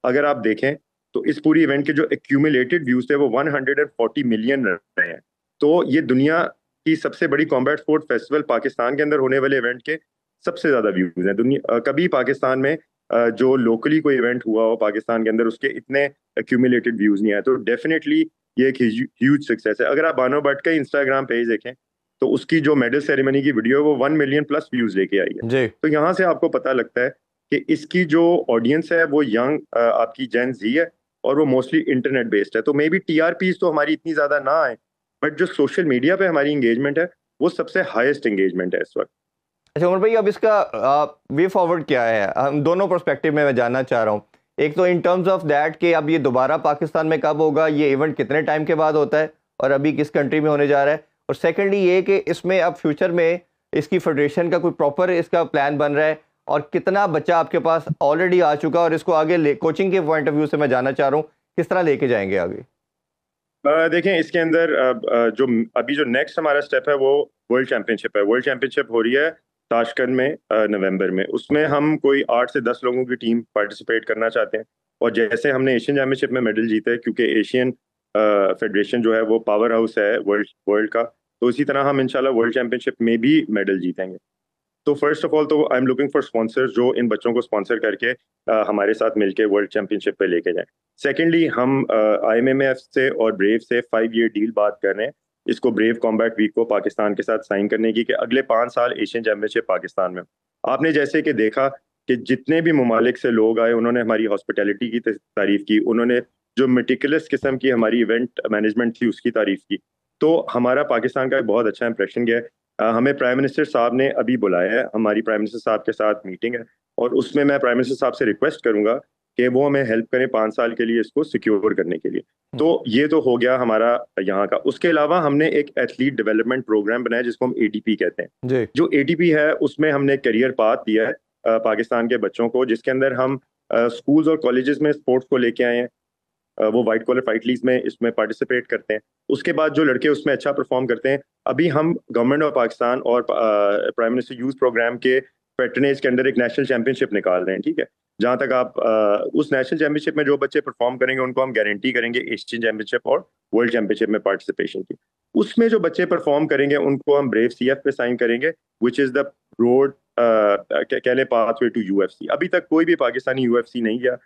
अगर आप देखें तो इस पूरी इवेंट के जो एक्यूमुलेटेड व्यूज थे वो 140 मिलियन रहे हैं। तो ये दुनिया की सबसे बड़ी कॉम्बैट स्पोर्ट फेस्टिवल पाकिस्तान के अंदर होने वाले इवेंट के सबसे ज्यादा व्यूज हैं दुनिया। कभी पाकिस्तान में जो लोकली कोई इवेंट हुआ हो पाकिस्तान के अंदर, उसके इतने एक्यूमुलेटेड व्यूज नहीं आए। तो डेफिनेटली ये एक ह्यूज सक्सेस है। अगर आप बानो भट्ट का इंस्टाग्राम पेज देखें तो उसकी जो मेडल सेरेमनी की वीडियो है वो 1 मिलियन प्लस व्यूज लेके आई है। तो यहाँ से आपको पता लगता है कि इसकी जो ऑडियंस है वो यंग आपकी जेन जी है और वो मोस्टली इंटरनेट बेस्ड है। तो मे बी टीआरपीज तो हमारी इतनी ज्यादा ना आए, बट जो सोशल मीडिया पे हमारी एंगेजमेंट है वो सबसे हाईएस्ट एंगेजमेंट है इस वक्त। अच्छा उमर भाई, अब इसका वे फॉरवर्ड क्या है? हम दोनों पर्सपेक्टिव में मैं जानना चाह रहा हूँ। एक तो इन टर्म्स ऑफ दैट कि अब ये दोबारा पाकिस्तान में कब होगा, ये इवेंट कितने टाइम के बाद होता है और अभी किस कंट्री में होने जा रहा है, और सेकेंडली ये कि इसमें अब फ्यूचर में इसकी फेडरेशन का कोई प्रॉपर इसका प्लान बन रहा है और कितना बच्चा आपके पास ऑलरेडी आ चुका और इसको आगे कोचिंग के पॉइंट ऑफ व्यू से मैं जानना चाह रहा हूँ किस तरह लेके जाएंगे आगे? देखें, इसके अंदर जो अभी जो नेक्स्ट हमारा स्टेप है वो वर्ल्ड चैंपियनशिप है। वर्ल्ड चैंपियनशिप हो रही है ताशकंद में नवंबर में। उसमें हम कोई 8 से 10 लोगों की टीम पार्टिसिपेट करना चाहते हैं। और जैसे हमने एशियन चैंपियनशिप में मेडल जीते हैं, क्योंकि एशियन फेडरेशन जो है वो पावर हाउस है वर्ल्ड का, तो इसी तरह हम इंशाल्लाह वर्ल्ड चैंपियनशिप में भी मेडल जीतेंगे। तो फर्स्ट ऑफ ऑल तो I am looking for sponsors जो इन बच्चों को स्पॉन्सर करके हमारे साथ मिलके वर्ल्ड चैंपियनशिप पे लेके जाएं। सेकेंडली, हम IMMF से और ब्रेव से 5 ईयर डील बात कर रहे हैं इसको ब्रेव कॉम्बैट वीक को पाकिस्तान के साथ साइन करने की, कि अगले 5 साल एशियन चैंपियनशिप पाकिस्तान में। आपने जैसे कि देखा कि जितने भी ममालिक से लोग आए उन्होंने हमारी हॉस्पिटैलिटी की तारीफ की, उन्होंने जो मेटिकुलस किस्म की हमारी इवेंट मैनेजमेंट थी उसकी तारीफ की। तो हमारा पाकिस्तान का एक बहुत अच्छा इंप्रेशन गया है। हमें प्राइम मिनिस्टर साहब ने अभी बुलाया है, हमारी प्राइम मिनिस्टर साहब के साथ मीटिंग है और उसमें मैं प्राइम मिनिस्टर साहब से रिक्वेस्ट करूंगा कि वो हमें हेल्प करें 5 साल के लिए इसको सिक्योर करने के लिए। तो ये तो हो गया हमारा यहाँ का। उसके अलावा हमने एक एथलीट डेवलपमेंट प्रोग्राम बनाया जिसको हम ADP कहते हैं। जो ADP है उसमें हमने करियर पाथ दिया है पाकिस्तान के बच्चों को, जिसके अंदर हम स्कूल्स और कॉलेजेस में स्पोर्ट्स को लेके आए हैं। वो वाइट कॉलर फाइट लीग में इसमें पार्टिसिपेट करते हैं। उसके बाद जो लड़के उसमें अच्छा परफॉर्म करते हैं, अभी हम गवर्नमेंट ऑफ पाकिस्तान और प्राइम मिनिस्टर यूथ प्रोग्राम के पैट्रनेज के अंदर एक नेशनल चैंपियनशिप निकाल रहे हैं। ठीक है, जहां तक आप उस नेशनल चैंपियनशिप में जो बच्चे परफॉर्म करेंगे उनको हम गारंटी करेंगे एशियन चैंपियनशिप और वर्ल्ड चैंपियनशिप में पार्टिसिपेशन की। उसमें जो बच्चे परफॉर्म करेंगे उनको हम ब्रेव CF पे साइन करेंगे, विच इज द रोड कह लें पाथवे टू UFC। अभी तक कोई भी पाकिस्तानी UFC नहीं गया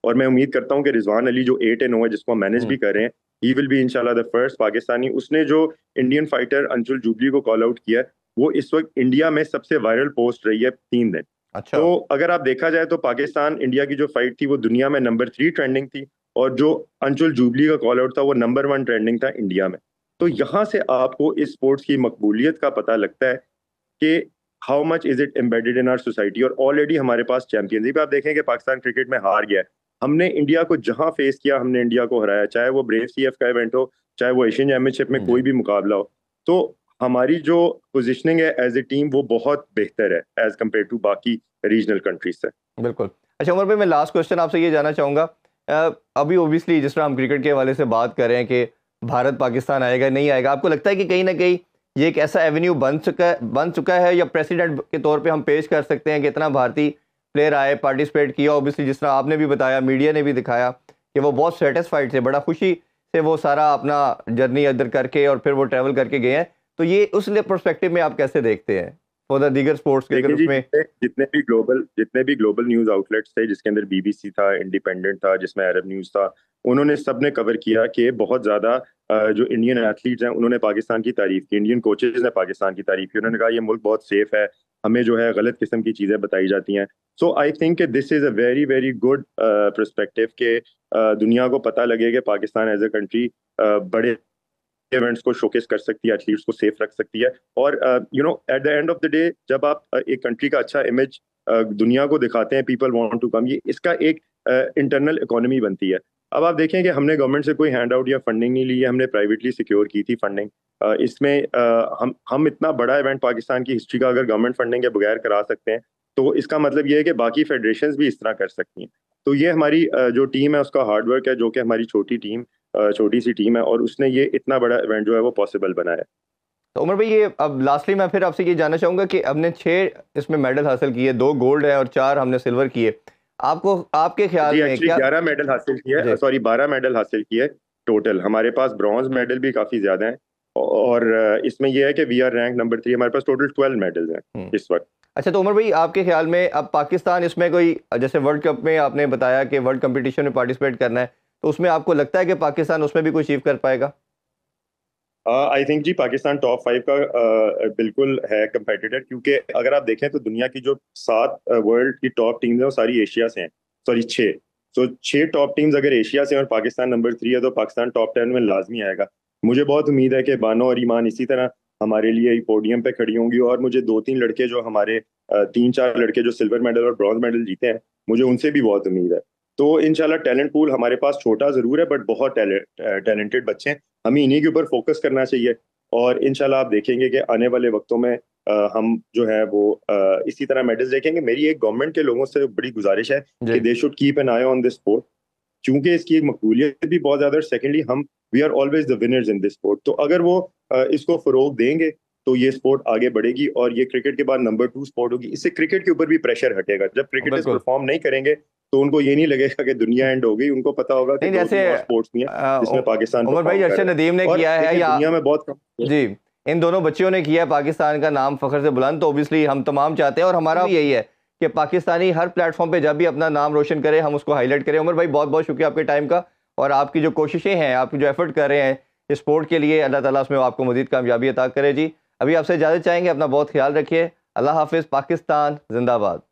और मैं उम्मीद करता हूं कि रिजवान अली जो 8 and 0 है जिसको हम मैनेज भी कर रहे हैं, ही विल बी इंशाल्लाह द फर्स्ट पाकिस्तानी। उसने जो इंडियन फाइटर अंशुल जूबली को कॉल आउट किया है, वो इस वक्त इंडिया में सबसे वायरल पोस्ट रही है 3 दिन। अच्छा। तो अगर आप देखा जाए तो पाकिस्तान इंडिया की जो फाइट थी वो दुनिया में नंबर 3 ट्रेंडिंग थी, और जो अंशुल जूबली का कॉल आउट था वो नंबर 1 ट्रेंडिंग था इंडिया में। तो यहाँ से आपको इस स्पोर्ट्स की मकबूलियत का पता लगता है कि how much is it embedded in our society. और ऑलरेडी हमारे पास चैंपियंस भी आप देखें कि पाकिस्तान क्रिकेट में हार गया है। हमने इंडिया को जहां फेस किया हमने इंडिया को हराया, चाहे वो ब्रेव सीएफ का इवेंट हो, चाहे वो एशियन चैंपियनशिप में कोई भी मुकाबला हो। तो हमारी जो पोजीशनिंग है एज ए टीम वो बहुत बेहतर है एज कम्पेयर टू बाकी रीजनल कंट्रीज से। बिल्कुल। अच्छा उमर भाई, मैं लास्ट क्वेश्चन आपसे ये जानना चाहूँगा, अभी ओबियसली जिस तरह हम क्रिकेट के हवाले से बात कर रहे हैं कि भारत पाकिस्तान आएगा नहीं आएगा, आपको लगता है कि कहीं ना कहीं ये एक ऐसा एवेन्यू बन चुका है या प्रेसिडेंट के तौर पे हम पेश कर सकते हैं कि इतना भारतीय प्लेयर आए, पार्टिसिपेट किया, ओबियसली जिस तरह आपने भी बताया, मीडिया ने भी दिखाया कि वो बहुत सेटिस्फाइड थे, बड़ा खुशी से वो सारा अपना जर्नी इधर करके और फिर वो ट्रैवल करके गए हैं। तो ये उस पर्सपेक्टिव में आप कैसे देखते हैं फॉर द दीगर स्पोर्ट्स के? देखिए जी, जितने भी ग्लोबल न्यूज आउटलेट्स थे, जिसके अंदर बीबीसी था, इंडिपेंडेंट था, जिसमें अरब न्यूज था, उन्होंने सब ने कवर किया कि बहुत ज्यादा जो इंडियन एथलीट्स हैं उन्होंने पाकिस्तान की तारीफ की, इंडियन कोचेज ने पाकिस्तान की तारीफ की। उन्होंने कहा ये मुल्क बहुत सेफ है, हमें जो है गलत किस्म की चीजें बताई जाती हैं। So I think this is a very very good perspective के दुनिया को पता लगे कि पाकिस्तान एज ए कंट्री बड़े इवेंट्स को शोकेस कर सकती है, एथलीट्स को सेफ रख सकती है। और you know at the end of the day जब आप एक कंट्री का अच्छा इमेज दुनिया को दिखाते हैं, पीपल वांट टू कम, ये इसका एक इंटरनल इकोनॉमी बनती है। अब आप देखें कि हमने गवर्नमेंट से कोई हैंड आउट या फंडिंग नहीं ली है, हमने प्राइवेटली सिक्योर की थी फंडिंग। इसमें हम इतना बड़ा इवेंट पाकिस्तान की हिस्ट्री का अगर गवर्नमेंट फंडिंग के बगैर करा सकते हैं, तो इसका मतलब ये है कि बाकी फेडरेशंस भी इस तरह कर सकती हैं। तो ये हमारी जो टीम है उसका हार्डवर्क है, जो कि हमारी छोटी सी टीम है, और उसने ये इतना बड़ा इवेंट जो है वो पॉसिबल बनाया। तो उमर भाई, ये अब लास्टली मैं फिर आपसे ये जानना चाहूँगा कि हमने 6 इसमें मेडल हासिल किए, 2 गोल्ड है और 4 हमने सिल्वर किए। आपको आपके ख्याल में क्या 11 मेडल हासिल किए, सॉरी 12 मेडल हासिल किए टोटल। हमारे पास ब्रॉन्ज मेडल भी काफी ज्यादा हैं, और इसमें यह है कि वी आर रैंक नंबर 3, हमारे पास टोटल 12 मेडल्स हैं इस वक्त। अच्छा, तो उमर भाई आपके ख्याल में अब पाकिस्तान इसमें कोई, जैसे वर्ल्ड कप में आपने बताया कि वर्ल्ड कंपटीशन में पार्टिसिपेट करना है, तो उसमें आपको लगता है कि पाकिस्तान उसमें भी कोई अचीव कर पाएगा? आई थिंक जी पाकिस्तान टॉप 5 का बिल्कुल है कंपेटिटर, क्योंकि अगर आप देखें तो दुनिया की जो 7 वर्ल्ड की टॉप टीम्स हैं वो सारी एशिया से हैं, सॉरी 6। तो 6 टॉप टीम्स अगर एशिया से और पाकिस्तान नंबर 3 है तो पाकिस्तान टॉप 10 में लाजमी आएगा। मुझे बहुत उम्मीद है कि बानो और ईमान इसी तरह हमारे लिए पोडियम पे खड़ी होंगी, और मुझे 2-3 लड़के जो हमारे 3-4 लड़के जो सिल्वर मेडल और ब्रॉन्ज मेडल जीते हैं, मुझे उनसे भी बहुत उम्मीद है। तो इंशाल्लाह टैलेंट पूल हमारे पास छोटा जरूर है बट बहुत टैलेंटेड बच्चे हैं, हमें इन्हीं के ऊपर फोकस करना चाहिए। और इंशाल्लाह आप देखेंगे कि आने वाले वक्तों में हम जो है वो इसी तरह मेडल्स देखेंगे। मेरी एक गवर्नमेंट के लोगों से बड़ी गुजारिश है कि they should keep an I on this sport, क्योंकि इसकी एक मकबूलियत भी बहुत ज्यादा है। सेकेंडली हम we are always the winners in this sport. तो अगर वो इसको फरोग देंगे तो ये स्पोर्ट आगे बढ़ेगी, और ये क्रिकेट के बाद नंबर 2 स्पोर्ट होगी। इससे क्रिकेट के ऊपर भी प्रेशर हटेगा। जब क्रिकेटर्स परफॉर्म नहीं करेंगे तो उनको ये नहीं लगेगा कि दुनिया एंड हो गई, उनको पता होगा कि जैसे स्पोर्ट्स नहीं है जिसमें पाकिस्तान उमर भाई अरशद नदीम ने किया है, या दुनिया में बहुत कम जी इन दोनों बच्चियों ने किया है पाकिस्तान का नाम फख्र से बुलंद। तो ऑब्वियसली हम तमाम चाहते हैं और हमारा भी यही है कि पाकिस्तानी हर प्लेटफॉर्म पे जब भी अपना नाम रोशन करे हम उसको हाईलाइट करें। उमर भाई बहुत बहुत शुक्रिया आपके टाइम का, और आपकी जो कोशिशें हैं, आप जो एफर्ट कर रहे हैं इस स्पोर्ट के लिए, अल्लाह ताला उसमें आपको मज़ीद कामयाबी अता करे जी। अभी आपसे इजाज़त चाहेंगे, अपना बहुत ख्याल रखिए। अल्लाह हाफिज़। पाकिस्तान जिंदाबाद।